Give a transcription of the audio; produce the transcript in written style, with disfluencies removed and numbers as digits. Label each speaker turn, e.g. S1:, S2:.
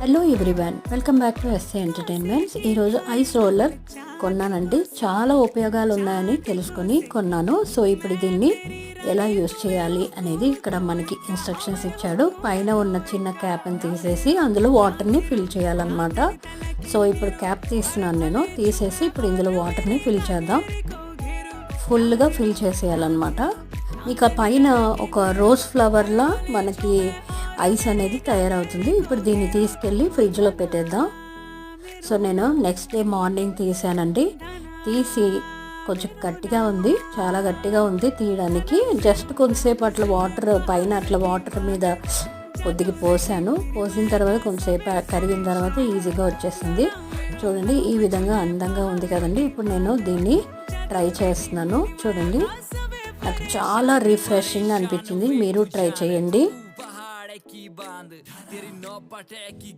S1: Hello everyone, welcome back to SA entertainments. ఈరోజు ice roller కొన్నానండి. చాలా ఉపయోగాలు ఉన్నాయని తెలుసుకొని కొన్నాను. సో ఇప్పుడు దీన్ని ఎలా యూస్ చేయాలి అనేది ఇక్కడ మనకి ఇన్స్ట్రక్షన్స్ ఇచ్చాడు. పైన ఉన్న చిన్న క్యాప్ని తీసేసి అందులో వాటర్ని ఫిల్ చేయాలన్నమాట. సో ఇప్పుడు క్యాప్ తీస్తున్నాను నేను. తీసేసి ఇప్పుడు ఇందులో వాటర్ని ఫిల్ చేద్దాం. ఫుల్గా ఫిల్ చేసేయాలన్నమాట. ఇక పైన ఒక రోజ్ ఫ్లవర్లా మనకి ఐస్ అనేది తయారవుతుంది. ఇప్పుడు దీన్ని తీసుకెళ్ళి ఫ్రిడ్జ్లో పెట్టేద్దాం. సో నేను నెక్స్ట్ డే మార్నింగ్ తీసానండి. తీసి కొంచెం గట్టిగా ఉంది, చాలా గట్టిగా ఉంది తీయడానికి. జస్ట్ కొంతసేపు అట్లా వాటర్ పైన అట్లా వాటర్ మీద కొద్దిగా పోసాను. పోసిన తర్వాత కొంతసేపు కరిగిన తర్వాత ఈజీగా వచ్చేసింది. చూడండి, ఈ విధంగా అందంగా ఉంది కదండి. ఇప్పుడు నేను దీన్ని ట్రై చేస్తున్నాను. చూడండి, నాకు చాలా రిఫ్రెషింగ్ అనిపించింది. మీరు ట్రై చేయండి.